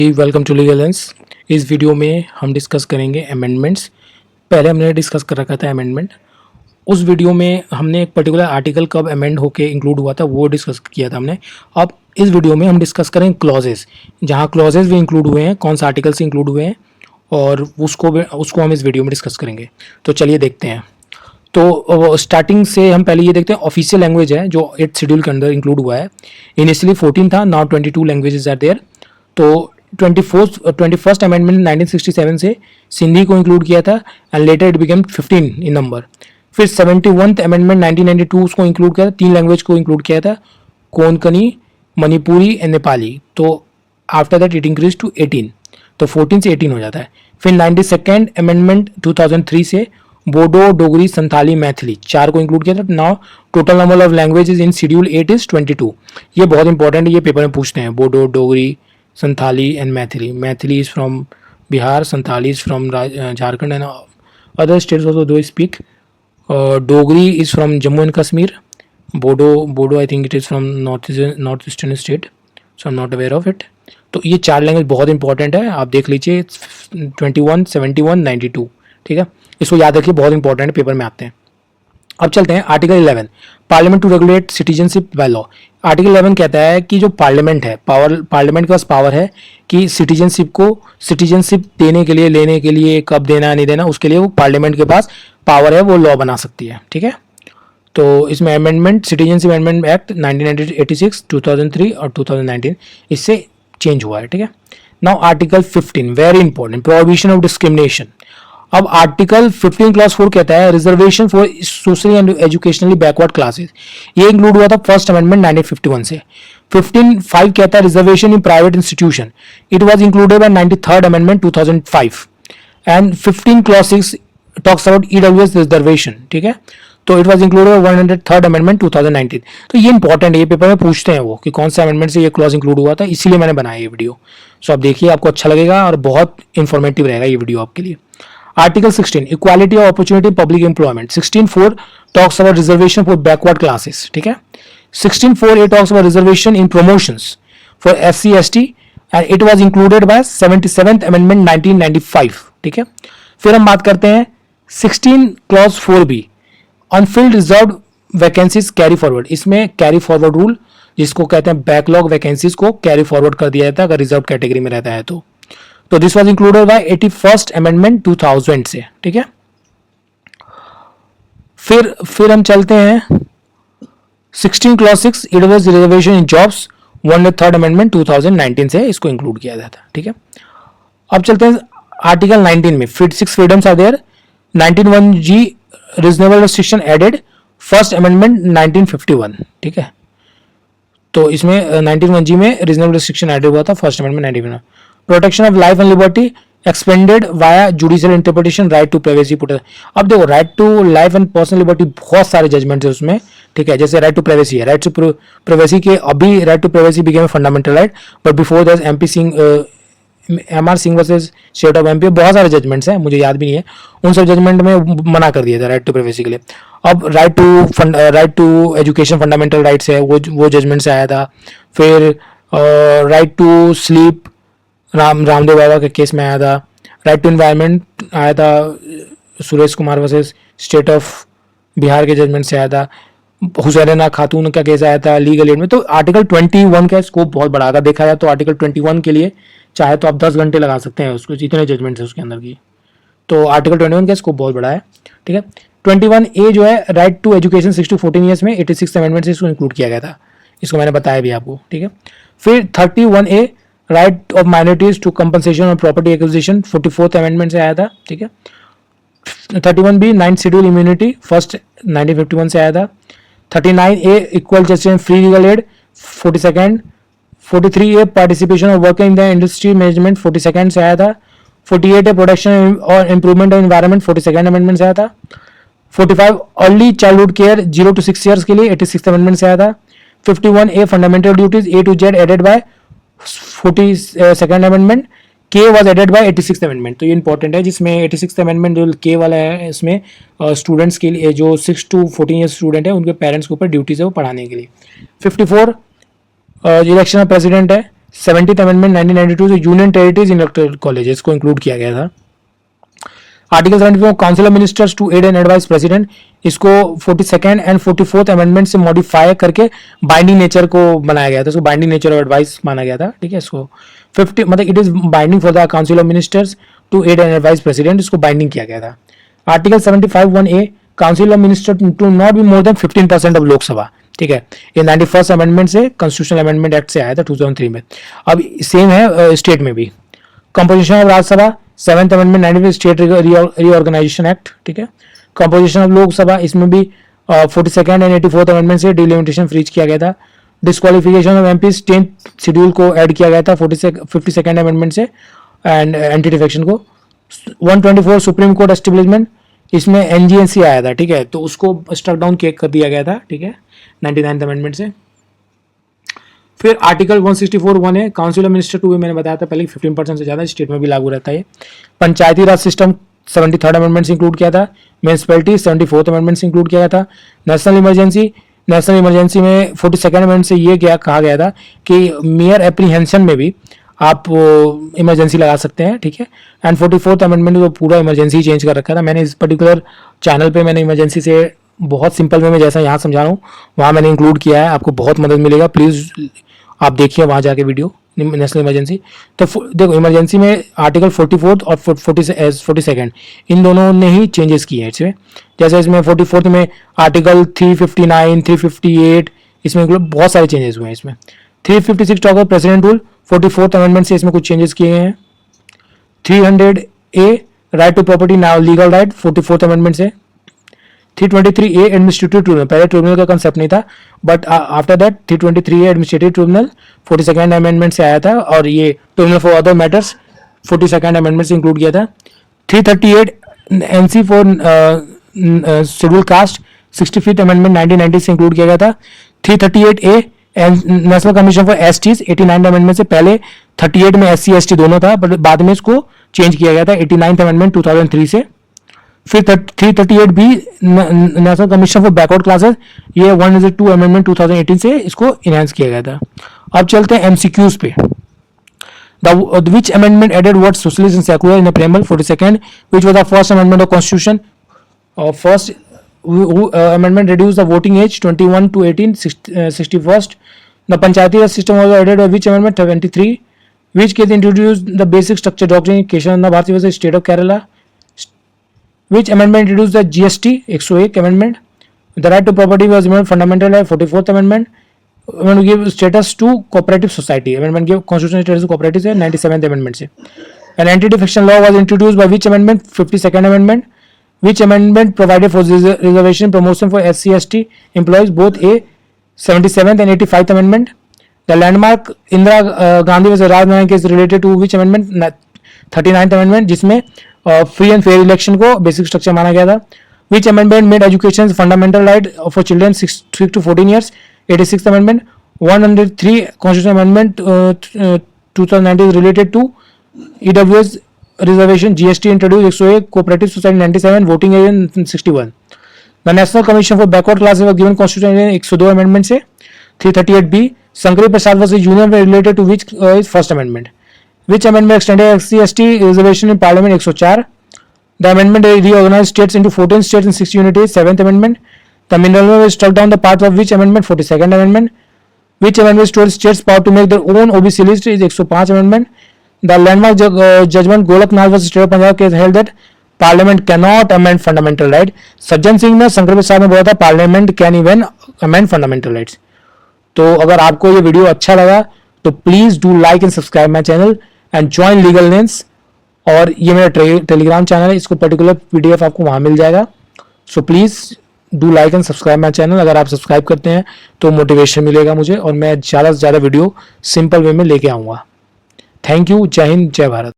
Welcome to legal lens. इस video में हम डिस्कस करेंगे अमेंडमेंट्स। पहले हमने डिस्कस कर रखा था अमेंडमेंट। उस वीडियो में हमने एक पर्टिकुलर आर्टिकल कब अमेंड होके इंक्लूड हुआ था वो डिस्कस किया था हमने। अब इस वीडियो में हम डिस्कस करेंगे क्लॉजेस, जहाँ क्लॉजेस भी इंक्लूड हुए हैं, कौन सा आर्टिकल से इंक्लूड हुए हैं, और उसको हम इस वीडियो में डिस्कस करेंगे। तो चलिए देखते हैं। तो स्टार्टिंग से हम पहले ये देखते हैं ऑफिशियल लैंग्वेज है जो 8th शेड्यूल के अंदर इंक्लूड हुआ है। इनिशियली 14 था, नाउ 22 लैंग्वेजेस आर देयर। तो 21st अमेंडमेंट 1967 से सिंधी को इंक्लूड किया था and later it became 15 in number. फिर 71th अमेंडमेंट 1992 उसको इंक्लूड किया था, 3 लैंग्वेज को इंक्लूड किया था, कोंकणी, मणिपुरी एंड नेपाली। तो after that it increase to 18, तो 14 से 18 हो जाता है। फिर 92nd अमेंडमेंट 2003 से बोडो, डोगरी, संथाली, मैथिली 4 को इंक्लूड किया था। Now total number of languages in schedule 8 is 22। ये बहुत इंपॉर्टेंट है, ये पेपर में पूछते हैं। Bodo, Dogri, Santhali and Maithili. Maithili is from Bihar, Santhali is from Jharkhand and other states also do speak. Dogri is from Jammu and Kashmir. Bodo I think it is from north eastern state, so I am not aware of it. तो ये 4 language बहुत important है, आप देख लीजिए। 21, 71, 92, ठीक है, इसको याद रखिए, बहुत इंपॉर्टेंट है, पेपर में आते हैं। अब चलते हैं article 11, parliament to regulate citizenship by law. Article 11 कहता है कि जो पार्लियामेंट है, पार्लियामेंट के पास पावर है कि सिटीजनशिप देने के लिए, लेने के लिए, कब देना नहीं देना, उसके लिए वो पार्लियामेंट के पास पावर है, वो लॉ बना सकती है, ठीक है। तो इसमें अमेंडमेंट, सिटीजनशिप अमेंडमेंट एक्ट 1986, 2003 और 2019 इससे चेंज हुआ है, ठीक है। Now article 15 very important, prohibition of discrimination. अब आर्टिकल 15 क्लास 4 कहता है reservation for socially and educationally backward classes. ये इंक्लूड हुआ था फर्स्ट अमेंडमेंट 1951 से। 15(5) कहता है reservation in private institution. It was included by 93rd amendment 2005 and 15 clause 6 talks about EWS reservation, ठीक है। तो it was included 103rd amendment 2019। तो ये इंपॉर्टेंट है, ये पेपर में पूछते हैं वो कि कौन सा अमेंडमेंट से ये क्लॉज इंक्लूड हुआ था, इसीलिए मैंने बनाया ये वीडियो। सो आप देखिए, आपको अच्छा लगेगा और बहुत इंफॉर्मेटिव रहेगा ये वीडियो आपके लिए। Article 16 equality of opportunity public employment. 16(4) talks about reservation for backward classes, ठीक है। 16(4) talks about reservation in promotions for SC ST and it was included by 77th amendment 1995, ठीक है। फिर हम बात करते हैं 16 clause 4B, unfilled reserve vacancies carry forward. इसमें कैरी फॉरवर्ड रूल, जिसको कहते हैं बैकलॉग वैकेंसीज को कैरी फॉरवर्ड कर दिया जाता है अगर रिजर्व कैटेगरी में रहता है तो this was included by 81st amendment 2000 से, ठीक है। फिर हम चलते हैं 16 clause 6 it was reservation in jobs, 103rd amendment 2019 से इसको इंक्लूड किया जाता है, ठीक है। अब चलते हैं आर्टिकल 19 में 6 freedoms are there. 19(1)(g) reasonable restriction added, first amendment 1951, ठीक है। तो इसमें 19(1)(g) में रीजनेबल रेस्ट्रिक्शन एडेड हुआ था, first amendment 1951। Protection of life and liberty expanded via judicial interpretation, right to privacy put. अब देखो, right to life and personal liberty बहुत सारे जजमेंट है उसमें, ठीक है। जैसे राइट टू प्राइवेसी है, राइट टू प्राइवेसी के अभी right to privacy became fundamental right, but before that MR Singh versus state of MP, बहुत सारे जजमेंट्स हैं, मुझे याद भी नहीं है। उन सब जजमेंट में मना कर दिया था राइट टू प्राइवेसी के लिए। अब right to education fundamental rights है, वो जजमेंट से आया था। फिर right to sleep Ramdev Baba के केस में आया था। राइट टू एनवायरनमेंट आया था, Suresh Kumar versus state of Bihar के जजमेंट से आया था। हुसैना खातून का केस आया था लीगल एड में। तो आर्टिकल 21 का स्कोप बहुत बड़ा था, देखा जाए तो आर्टिकल 21 के लिए चाहे तो आप 10 घंटे लगा सकते हैं उसको, जितने जजमेंट्स है उसके अंदर की। तो आर्टिकल 21 का स्कोप बहुत बड़ा है, ठीक है। 21A जो है right to education 6 to 14 years में 86 अमेंडमेंट से इसको इंक्लूड किया गया था, इसको मैंने बताया भी आपको, ठीक है। फिर 31A right of minorities to compensation और प्रॉपर्टी एक्विजिशन 44th अमेंडमेंट से आया था, ठीक है। 31B 9th schedule immunity, first 1951 से आया था। 39A equal justice and free legal aid, 42nd। 43A participation of worker in the industry management, 42nd से आया था। 48A प्रोटेक्शन और improvement of environment, 42nd amendment से आया था। 45 early childhood care 0 to 6 years के लिए 86th अमेंडमेंट से आया था। 51A fundamental duties A to Z added by 42nd amendment, K was added by 86th amendment. तो ये इंपॉर्टेंट है, जिसमें 86th अमेंडमेंट जो K वाला है, इसमें स्टूडेंट्स के लिए जो 6 to 14 ईयर्स स्टूडेंट है उनके पेरेंट्स के ऊपर ड्यूटीज है वो पढ़ाने के लिए। 54 इलेक्शन ऑफ प्रेसिडेंट है, 70th अमेंडमेंट 1992 से union territories in electoral colleges को इंक्लूड किया गया था। Article 74 council of ministers to aid and advise president, इसको 42nd एंड 44th अमेंडमेंट से मॉडिफाई करके बाइंडिंग नेचर को बनाया गया था, इसको बाइंडिंग नेचर ऑफ एडवाइस माना गया था, ठीक है। इसको 50 मतलब it is binding for the council of ministers to aid and advise president, इसको बाइंडिंग किया गया था। Article 75(1)(a) council of minister to not be more than 15% of Lok Sabha, ठीक है। ये 91st अमेंडमेंट से कॉन्स्टिट्यूशनल अमेंडमेंट एक्ट से आया था 2003 में। अब सेम है स्टेट में भी। Composition of Rajya Sabha 7th amendment 95 state reorganisation act, ठीक है। कंपोजिशन ऑफ लोकसभा, इसमें भी 42nd एंड 84th अमेंडमेंट से डिलिमिटेशन फ्रीज किया गया था। Disqualification of MP 10th schedule को ऐड किया गया था 52nd अमेंडमेंट से, एंड एंटी डिफेक्शन को। 124 सुप्रीम कोर्ट एस्टेब्लिशमेंट, इसमें एनजीएनसी आया था, ठीक है, तो उसको स्ट्रक डाउन कर दिया गया था, ठीक है, 99th अमेंडमेंट से। फिर आर्टिकल 164(1) है काउंसिल ऑफ मिनिस्टर टू भी मैंने बताया था पहले 15% से ज़्यादा स्टेट में भी लागू रहता है। पंचायती राज सिस्टम 73rd अमेंडमेंट से इंक्लूड किया था। म्यूनसिपैलिटी 74th अमेंडमेंट से इंक्लूड किया था। नेशनल इमरजेंसी में 42nd अमेंडमेंट से ये क्या कहा गया था कि मेयर एप्रीहेंशन में भी आप इमरजेंसी लगा सकते हैं, ठीक है। एंड 44th अमेंडमेंट तो पूरा इमरजेंसी चेंज कर रखा था। मैंने इस पर्टिकुलर चैनल पे मैंने इमरजेंसी से बहुत सिंपल वे में जैसा यहाँ समझा रहा हूँ वहाँ मैंने इंक्लूड किया है, आपको बहुत मदद मिलेगा। प्लीज़ आप देखिए वहाँ जाके वीडियो नेशनल इमरजेंसी। तो देखो इमरजेंसी में आर्टिकल 44th और 42nd इन दोनों ने ही चेंजेस किए हैं इसमें। जैसे इसमें 44th में आर्टिकल 359, 358 इसमें बहुत सारे चेंजेस हुए हैं इसमें। 356 talk president rule 44th amendment से इसमें कुछ चेंजेस किए हैं। 300A right to property now legal right 44th amendment से। 323A एडमिनिस्ट्रेटिव ट्रिब्यूनल, पहले ट्रिब्यूनल का कंसेप्ट नहीं था, but after that 323A administrative tribunal 42nd amendment से आया था, और ये tribunal for other matters 42nd amendment से इंक्लूड किया था। 338 NC for schedule caste 65th amendment 1990 से इंक्लूड किया गया था। 338A national commission for STs 89th amendment से, पहले 38 में SC ST दोनों था, बट बाद में इसको चेंज किया गया था 89th अमेंडमेंट 2003 से। फिर 338B national commission for backward classes, ये 1/2 अमेंडमेंट 2018 से इसको इनहेंस किया गया था। अब चलते हैं MCQs पे। Which amendment added words socialist and secular in the preamble? 42nd, which was the first amendment of Constitution. First amendment reduced the voting age 21 to 18, 61st. The Panchayati Raj system was added by which amendment? 73. Which case introduced the basic structure doctrine? Keshavananda Bharati versus State of Kerala. Which amendment introduced the GST? 101 amendment. The right to property was amendment fundamental right 44th amendment. Amendment give status to cooperative society. Amendment give constitutional status to cooperatives है 97th amendment से. An anti-defection law was introduced by which amendment? 52nd amendment. Which amendment provided for reservation promotion for SC ST employees? Both A 77th and 85th amendment. The landmark Indira Gandhi versus Raj Nayak case related to which amendment? 39th amendment, जिसमें free and fair election को basic structure माना गया था। Which amendment made education fundamental right for children 6 to 14 years? 86th amendment. 103 constitution amendment 2019 related to EWS reservation GST introduce 101, cooperative society 97, voting age 61। The national commission for backward classes was given constitution 102 amendment से। 338B Shankari Prasad versus union related to which is first amendment? Which amendment extended SC ST reservation in Parliament? 104. The amendment reorganized states into 14 states and 6 unities. 7th amendment. The mineral law struck down the part of which amendment? 42nd amendment. Which amendment restored states power to make their own OBC list? Is 105 amendment. The landmark judgment Golaknath versus State of Punjab case held that Parliament cannot amend fundamental right. Sajjan Singh ने शंकर प्रसाद ने बोला था Parliament can even amend fundamental rights. तो अगर आपको ये video अच्छा लगा तो please do like and subscribe my channel and join legal lens. और ये मेरा टेलीग्राम चैनल है, इसको पर्टिकुलर PDF आपको वहाँ मिल जाएगा। So please do like and subscribe my channel. अगर आप सब्सक्राइब करते हैं तो मोटिवेशन मिलेगा मुझे, और मैं ज़्यादा से ज़्यादा वीडियो सिंपल वे में लेके आऊँगा। Thank you. जय हिंद, जय भारत।